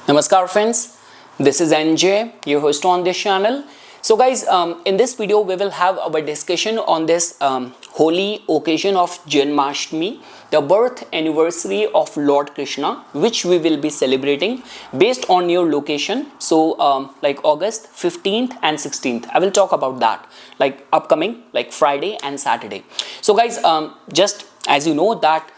Namaskar friends, this is NJ, your host on this channel. So guys, in this video we will have our discussion on this holy occasion of Janmashtami, the birth anniversary of Lord Krishna, which we will be celebrating based on your location. So like August 15th and 16th, I will talk about that, like upcoming like Friday and Saturday. So guys, just as you know that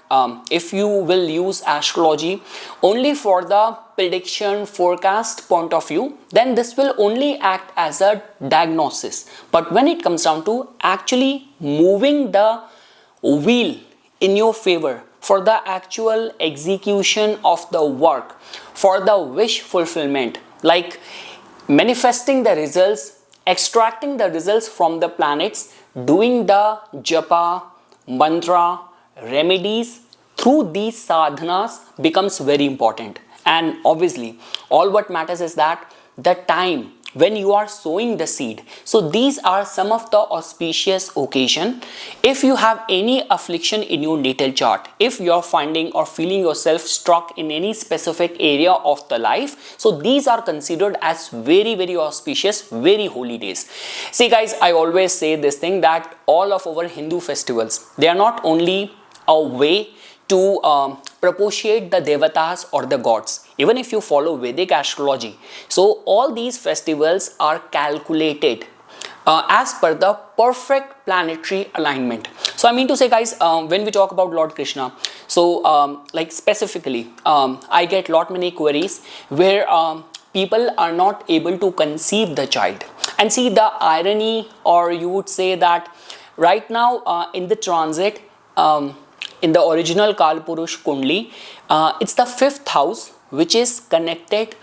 if you will use astrology only for the prediction forecast point of view, then this will only act as a diagnosis. But when it comes down to actually moving the wheel in your favor for the actual execution of the work, for the wish fulfillment, like manifesting the results, extracting the results from the planets, doing the japa, mantra, remedies through these sadhanas becomes very important. And obviously all what matters is that the time when you are sowing the seed. So these are some of the auspicious occasion. If you have any affliction in your natal chart, if you are finding or feeling yourself stuck in any specific area of the life, so these are considered as very auspicious, very holy days. See guys, I always say this thing that all of our Hindu festivals, they are not only a way to propitiate the devatas or the gods. Even if you follow Vedic astrology, so all these festivals are calculated as per the perfect planetary alignment. So I mean to say guys, when we talk about Lord Krishna, so like specifically I get lot many queries where people are not able to conceive the child. And see the irony, or you would say that right now in the transit, in the original Kalpurush Kundli, it's the 5th house which is connected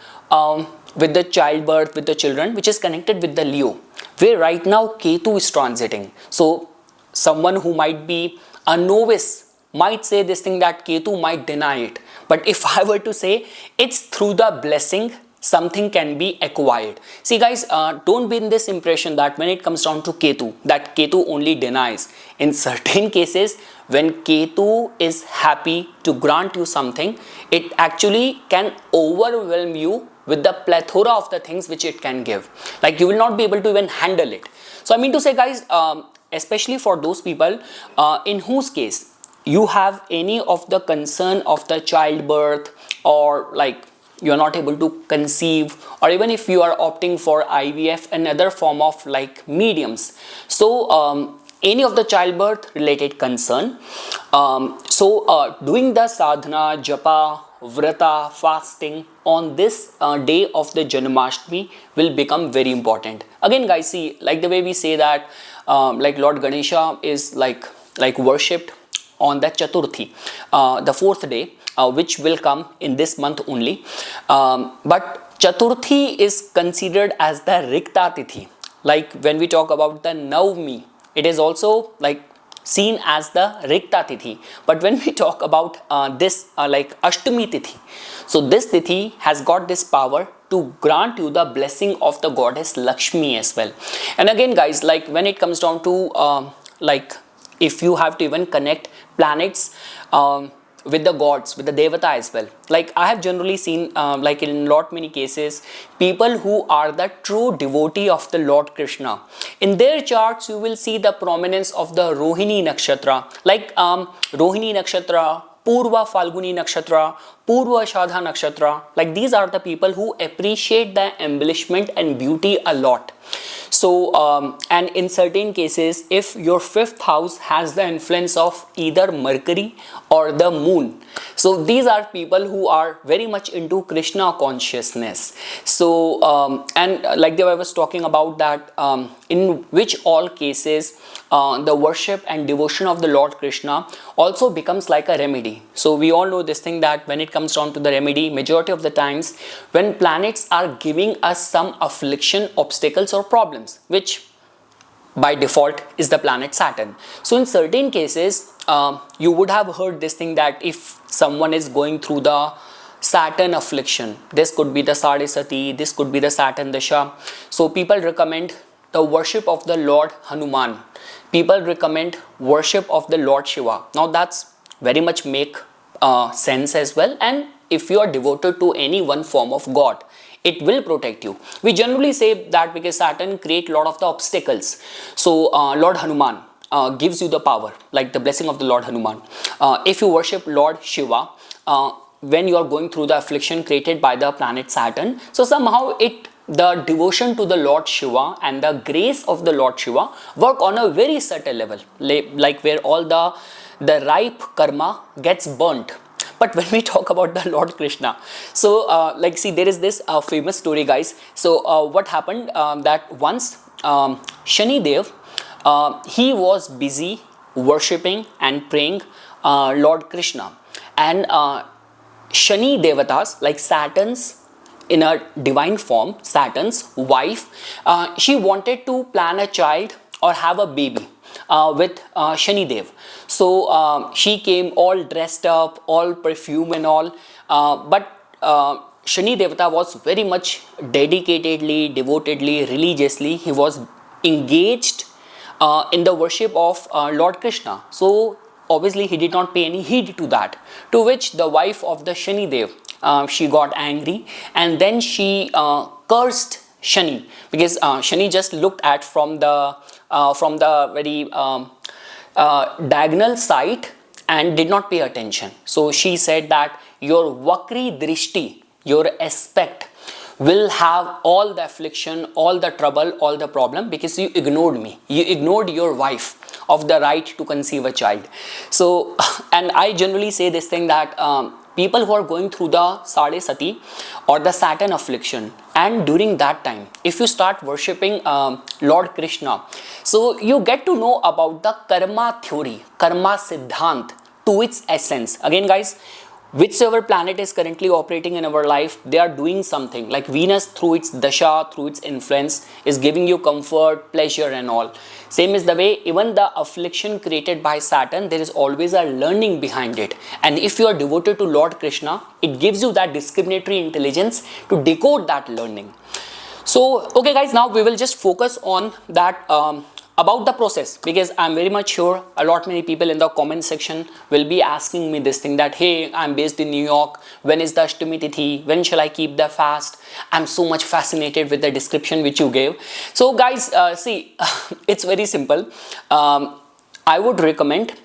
with the childbirth, with the children, which is connected with the Leo, where right now Ketu is transiting. So someone who might be a novice might say this thing that Ketu might deny it. But if I were to say, it's through the blessing something can be acquired. See guys, don't be in this impression that when it comes down to Ketu, that Ketu only denies. In certain cases, when Ketu is happy to grant you something, it actually can overwhelm you with the plethora of the things which it can give. Like you will not be able to even handle it. So I mean to say guys, especially for those people in whose case you have any of the concern of the childbirth, or like you are not able to conceive, or even if you are opting for IVF, another form of like mediums. So any of the childbirth related concern, doing the sadhana, japa, vrata, fasting on this day of the Janmashtami will become very important. Again guys, see, like the way we say that like Lord Ganesha is like worshipped on the Chaturthi, the 4th day, which will come in this month only. But Chaturthi is considered as the Rikta Tithi. Like when we talk about the Navami, it is also like seen as the Rikta Tithi. But when we talk about this like Ashtami Tithi, so this Tithi has got this power to grant you the blessing of the goddess Lakshmi as well. And again guys, like when it comes down to like if you have to even connect planets with the gods, with the devata as well. Like I have generally seen like in lot many cases, people who are the true devotee of the Lord Krishna, in their charts you will see the prominence of the Rohini Nakshatra, like Rohini Nakshatra, Purva Falguni Nakshatra, Purva Shadha Nakshatra. Like these are the people who appreciate the embellishment and beauty a lot. So and in certain cases, if your 5th house has the influence of either Mercury or the moon, so these are people who are very much into Krishna consciousness. So and like I was talking about that, in which all cases the worship and devotion of the Lord Krishna also becomes like a remedy. So we all know this thing that when it comes down to the remedy, majority of the times when planets are giving us some affliction, obstacles or problems, which by default is the planet Saturn. So in certain cases, you would have heard this thing that if someone is going through the Saturn affliction, this could be the Sadesati, this could be the Saturn Dasha. So people recommend the worship of the Lord Hanuman. People recommend worship of the Lord Shiva. Now that's very much make sense as well, and if you are devoted to any one form of God, it will protect you. We generally say that because Saturn create a lot of the obstacles. So Lord Hanuman gives you the power, like the blessing of the Lord Hanuman. If you worship Lord Shiva, when you are going through the affliction created by the planet Saturn, so somehow the devotion to the Lord Shiva and the grace of the Lord Shiva work on a very subtle level, like where all the ripe karma gets burnt. But when we talk about the Lord Krishna, so like see, there is this famous story, guys. So what happened, that once Shani Dev, he was busy worshipping and praying Lord Krishna, and Shani Devatas, like Saturn's in a divine form, Saturn's wife, she wanted to plan a child or have a baby with Shani Dev. So she came all dressed up, all perfume and all, but Shani Devata was very much dedicatedly, devotedly, religiously, he was engaged in the worship of Lord Krishna. So obviously he did not pay any heed to that, to which the wife of the Shani Dev, she got angry, and then she cursed Shani, because Shani just looked at from the very diagonal side and did not pay attention. So she said that your vakri drishti, your aspect, will have all the affliction, all the trouble, all the problem, because you ignored me. You ignored your wife of the right to conceive a child. So, and I generally say this thing that people who are going through the Sade Sati or the Saturn affliction, and during that time, if you start worshipping Lord Krishna, so you get to know about the karma theory, karma siddhant to its essence. Again, guys, whichever planet is currently operating in our life, they are doing something. Like Venus, through its dasha, through its influence, is giving you comfort, pleasure and all. Same is the way even the affliction created by Saturn, there is always a learning behind it. And if you are devoted to Lord Krishna, it gives you that discriminatory intelligence to decode that learning. So okay guys, now we will just focus on that about the process, because I'm very much sure a lot many people in the comment section will be asking me this thing that, hey, I'm based in New York, when is the Ashtami Tithi, when shall I keep the fast? I'm so much fascinated with the description which you gave. So guys, see, it's very simple. I would recommend,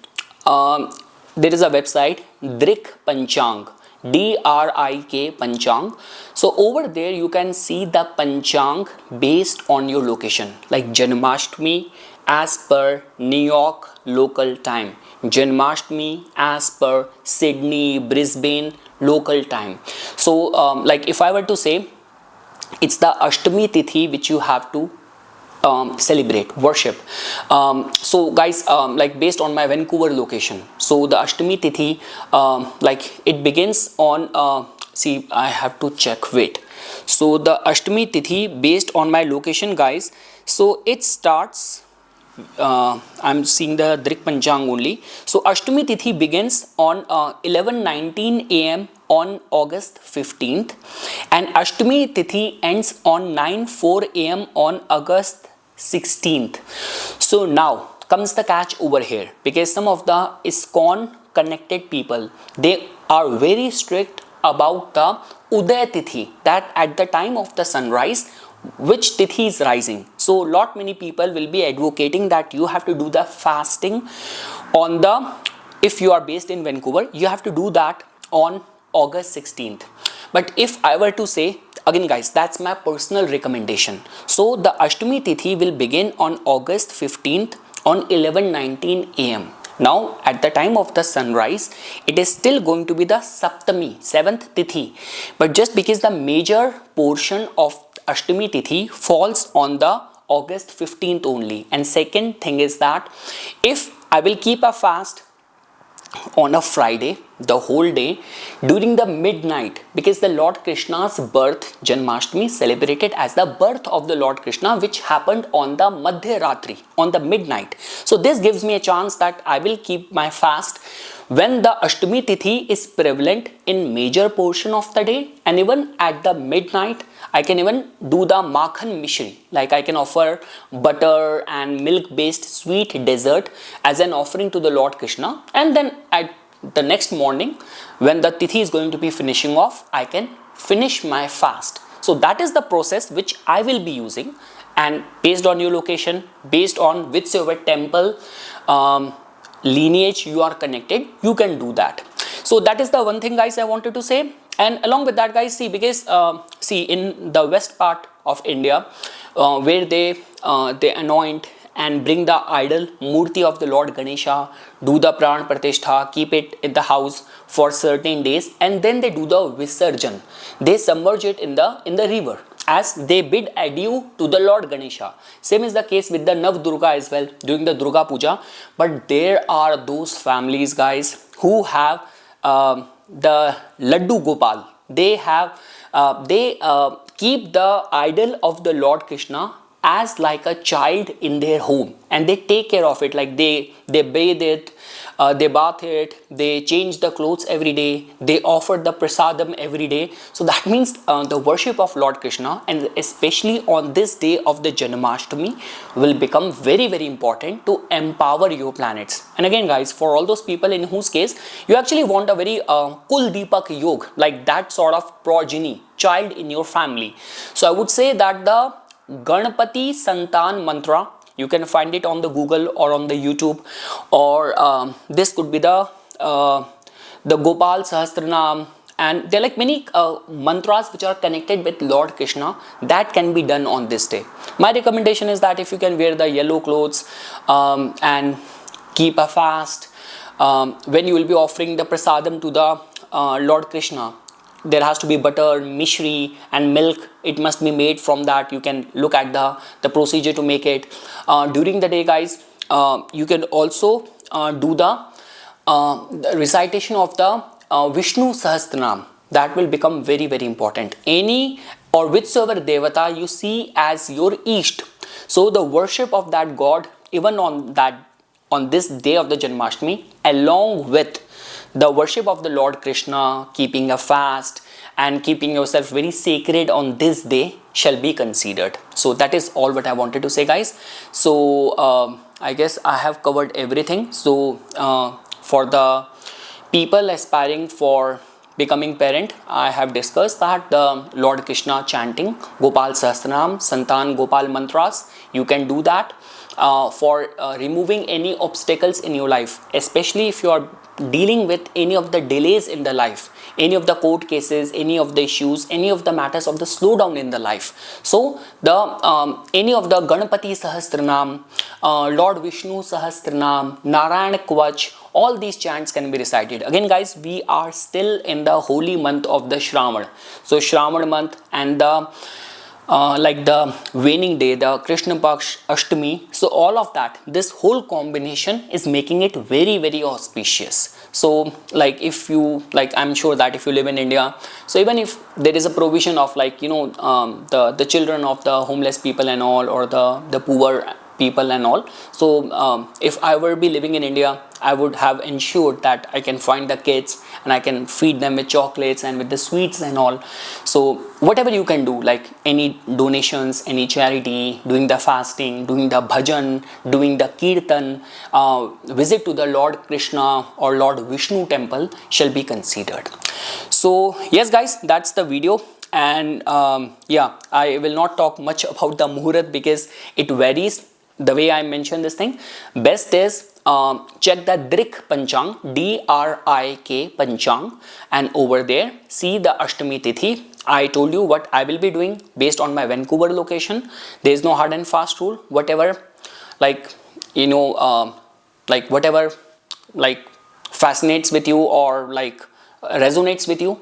there is a website, Drik Panchang, DRIK Panchang. So over there you can see the Panchang based on your location, like Janmashtami as per New York local time, Janmashtami as per Sydney, Brisbane local time. So like if I were to say, it's the Ashtami Tithi which you have to celebrate, worship. So guys, like based on my Vancouver location, so the Ashtami Tithi, like it begins on, see, I have to check, wait. So the Ashtami Tithi based on my location, guys, so it starts, I'm seeing the Drik Panchang only. So Ashtami Tithi begins on 11:19 AM on August 15th, and Ashtami Tithi ends on 9:04 AM on August 16th. So now comes the catch over here, because some of the ISKCON connected people, they are very strict about the Uday Tithi, that at the time of the sunrise, which Tithi is rising. So lot many people will be advocating that you have to do the fasting on the, if you are based in Vancouver, you have to do that on August 16th. But if I were to say, again guys, that's my personal recommendation. So the Ashtami Tithi will begin on August 15th on 11:19 AM. Now at the time of the sunrise, it is still going to be the Saptami, 7th Tithi. But just because the major portion of Ashtami Tithi falls on the August 15th only. And second thing is that if I will keep a fast on a Friday, the whole day, during the midnight, because the Lord Krishna's birth, Janmashtami, celebrated as the birth of the Lord Krishna, which happened on the Madhya Ratri, on the midnight. So this gives me a chance that I will keep my fast when the Ashtami Tithi is prevalent in major portion of the day, and even at the midnight, I can even do the Makhan Mishri, like I can offer butter and milk based sweet dessert as an offering to the Lord Krishna, and then at the next morning when the tithi is going to be finishing off, I can finish my fast. So that is the process which I will be using, and based on your location, based on whichever temple lineage you are connected, you can do that. So that is the one thing, guys, I wanted to say. And along with that, guys, see, because see, in the west part of India, where they anoint and bring the idol murti of the Lord Ganesha, do the pran pratishtha, keep it in the house for certain days, and then they do the visarjan. They submerge it in the river as they bid adieu to the Lord Ganesha. Same is the case with the Nav Durga as well, during the Durga Puja. But there are those families, guys, who have the Laddu Gopal. They have keep the idol of the Lord Krishna as like a child in their home, and they take care of it. Like they bathe it, they bath it, they change the clothes every day, they offer the prasadam every day. So that means the worship of Lord Krishna, and especially on this day of the Janmashtami, will become very, very important to empower your planets. And again, guys, for all those people in whose case you actually want a very Kul Deepak Yog, like that sort of progeny child in your family, so I would say that the Ganpati Santan Mantra, you can find it on the Google or on the YouTube, or this could be the Gopal Sahasranam, and there are like many mantras which are connected with Lord Krishna that can be done on this day. My recommendation is that if you can wear the yellow clothes and keep a fast, when you will be offering the prasadam to the Lord Krishna, there has to be butter, mishri and milk. It must be made from that. You can look at the procedure to make it. During the day, guys, you can also do the recitation of the Vishnu Sahasranam. That will become very, very important. Any or whichsoever devata you see as your East, so the worship of that god, even on this day of the Janmashtami, along with the worship of the Lord Krishna, keeping a fast and keeping yourself very sacred on this day, shall be considered. So that is all what I wanted to say, guys. So I guess I have covered everything. So for the people aspiring for becoming parent, I have discussed that the Lord Krishna chanting, Gopal Sahasranam, Santan Gopal mantras, you can do that for removing any obstacles in your life, especially if you are dealing with any of the delays in the life, any of the court cases, any of the issues, any of the matters of the slowdown in the life. So the any of the Ganpati Sahasranam, Lord Vishnu Sahasranam, Narayan Kvach, all these chants can be recited. Again, guys, we are still in the holy month of the Shravan. So Shravan month and the like the waning day, the Krishna Paksh Ashtami, so all of that, this whole combination is making it very, very auspicious. So like if you, like I'm sure that if you live in India, so even if there is a provision of like, you know, the children of the homeless people and all, or the poor people and all, so if I were be living in India, I would have ensured that I can find the kids and I can feed them with chocolates and with the sweets and all. So whatever you can do, like any donations, any charity, doing the fasting, doing the bhajan, doing the kirtan, visit to the Lord Krishna or Lord Vishnu temple shall be considered. So yes, guys, that's the video. And yeah, I will not talk much about the Muhurat because it varies the way I mentioned this thing. Best is check the Drik Panchang, D-R-I-K Panchang, and over there see the Ashtami Tithi. I told you what I will be doing based on my Vancouver location. There is no hard and fast rule. Whatever, like, you know, like whatever like fascinates with you or like resonates with you,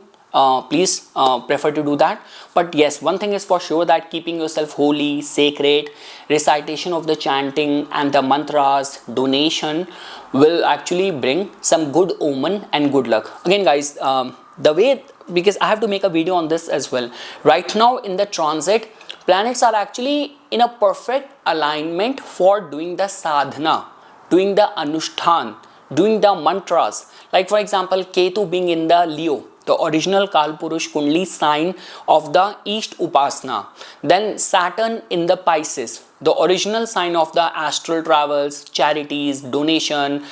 please prefer to do that. But yes, one thing is for sure, that keeping yourself holy, sacred, recitation of the chanting and the mantras, donation will actually bring some good omen and good luck. Again, guys, the way, because I have to make a video on this as well. Right now in the transit, planets are actually in a perfect alignment for doing the sadhana, doing the anushtan, doing the mantras. Like for example, Ketu being in the Leo, the original Kalpurush Kundli sign of the East Upasana. Then Saturn in the Pisces, the original sign of the astral travels, charities, donation,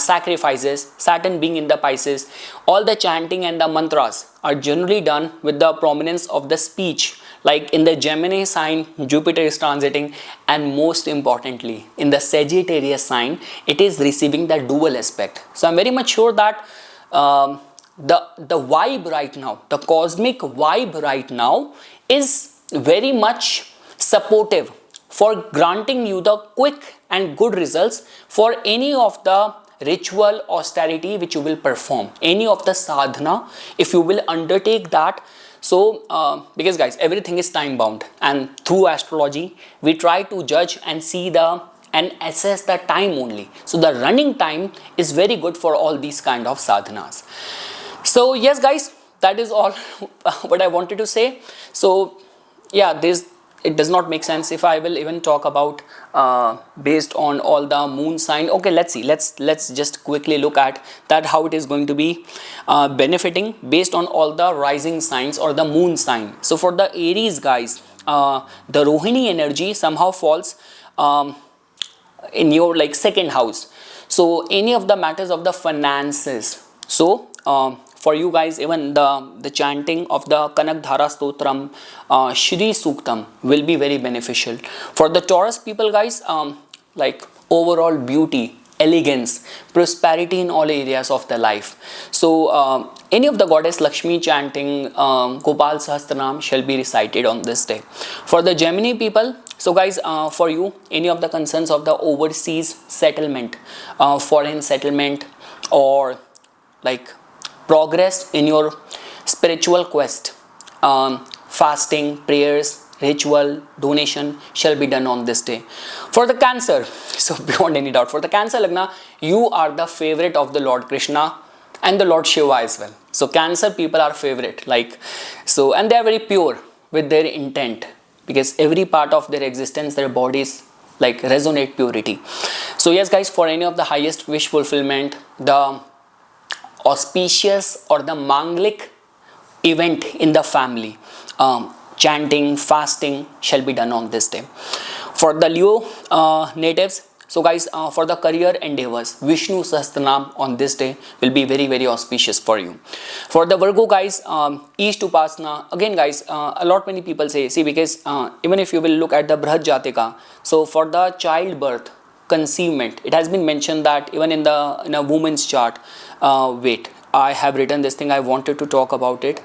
sacrifices, Saturn being in the Pisces. All the chanting and the mantras are generally done with the prominence of the speech. Like in the Gemini sign, Jupiter is transiting, and most importantly, in the Sagittarius sign, it is receiving the dual aspect. So I'm very much sure that the vibe right now, the cosmic vibe right now, is very much supportive for granting you the quick and good results for any of the ritual austerity which you will perform, any of the sadhana, if you will undertake that. So because guys, everything is time bound, and through astrology we try to judge and see the and assess the time only. So the running time is very good for all these kind of sadhanas. So yes guys, that is all what I wanted to say. So yeah, it does not make sense if I will even talk about based on all the moon sign. Okay, let's see, let's just quickly look at that, how it is going to be benefiting based on all the rising signs or the moon sign. So for the Aries guys, the Rohini energy somehow falls in your like second house, so any of the matters of the finances. So for you guys, even the chanting of the Kanak Dhara Stotram, Shri Suktam will be very beneficial. For the Taurus people guys, like overall beauty, elegance, prosperity in all areas of their life. So any of the goddess Lakshmi chanting Gopal Sahasranam shall be recited on this day. For the Gemini people, so guys, for you, any of the concerns of the overseas settlement, foreign settlement, or like progress in your spiritual quest, fasting, prayers, ritual, donation shall be done on this day. For the Cancer, so beyond any doubt, for the Cancer Lagna, you are the favorite of the Lord Krishna and the Lord Shiva as well. So Cancer people are favorite, like, so, and they are very pure with their intent, because every part of their existence, their bodies like resonate purity. So yes guys, for any of the highest wish fulfillment, the auspicious or the Manglik event in the family, chanting, fasting shall be done on this day. For the Leo natives, so guys, for the career endeavors, Vishnu Sahasranam on this day will be very, very auspicious for you. For the Virgo guys, East Upasana, again guys, a lot many people say, see, because even if you will look at the Brihad Jatika, so for the childbirth, conceivement, it has been mentioned that even in a woman's chart, wait, I have written this thing, I wanted to talk about it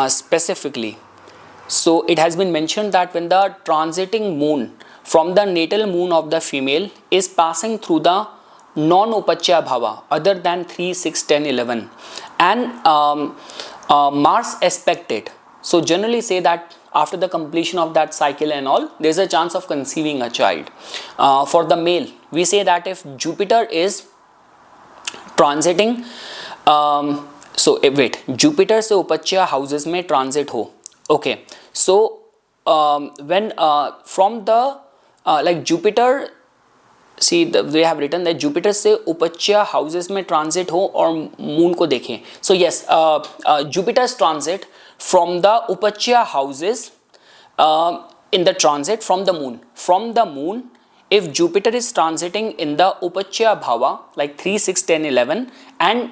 specifically. So it has been mentioned that when the transiting moon from the natal moon of the female is passing through the non-upachya bhava other than 3, 6, 10, 11, and Mars aspect it, so generally say that after the completion of that cycle and all, there is a chance of conceiving a child. For the male, we say that if Jupiter is transiting, so wait, Jupiter से उपच्य houses में transit हो, okay, so when from the like Jupiter, see they have written that Jupiter से उपच्य houses में transit हो और moon को देखें. So yes, Jupiter's transit from the upachya houses in the transit from the moon. From the moon, if Jupiter is transiting in the upachya bhava like 3, 6, 10, 11 and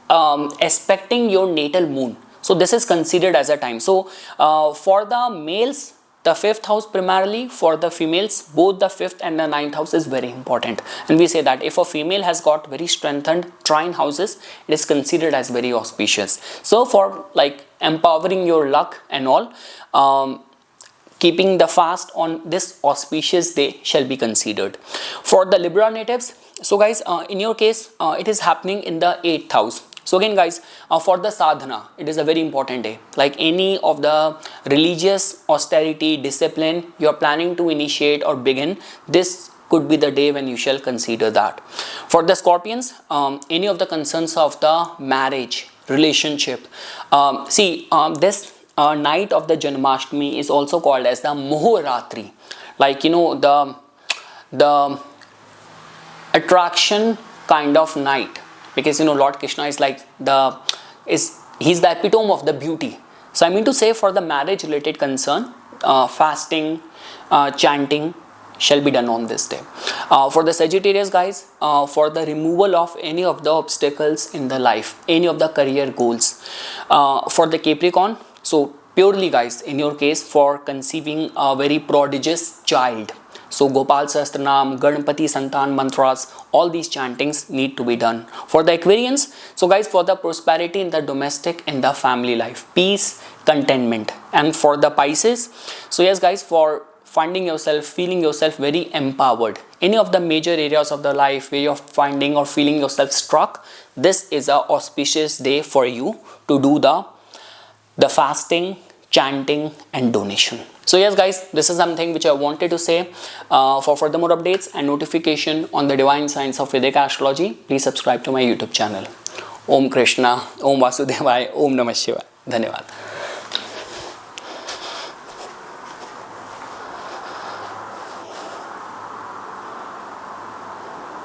aspecting your natal moon, so this is considered as a time. So for the males, the 5th house primarily, for the females, both the 5th and the 9th house is very important. And we say that if a female has got very strengthened trine houses, it is considered as very auspicious. So for like empowering your luck and all, keeping the fast on this auspicious day shall be considered. For the Libra natives, so guys, in your case, it is happening in the 8th house. So again guys, for the sadhana, it is a very important day. Like any of the religious austerity, discipline you are planning to initiate or begin, this could be the day when you shall consider that. For the Scorpions, any of the concerns of the marriage, relationship, this night of the Janmashtami is also called as the Mohoratri. Like, you know, the attraction kind of night. Because, you know, Lord Krishna is like He's the epitome of the beauty. So I mean to say, for the marriage related concern, fasting, chanting shall be done on this day. For the Sagittarius guys, for the removal of any of the obstacles in the life, any of the career goals. For the Capricorn, so purely guys, in your case, for conceiving a very prodigious child. So Gopal Sahasranam, Ganpati Santan Mantras, all these chantings need to be done. For the Aquarians, so guys, for the prosperity in the domestic and the family life, peace, contentment. And for the Pisces, so yes guys, for finding yourself, feeling yourself very empowered, any of the major areas of the life where you're finding or feeling yourself struck, this is a auspicious day for you to do the fasting, chanting and donation. So yes guys, this is something which I wanted to say. For further more updates and notification on the divine science of Vedic astrology, please subscribe to my YouTube channel. Om Krishna, Om Vasudevaya, Om Namah Shivaya. Dhanyavad.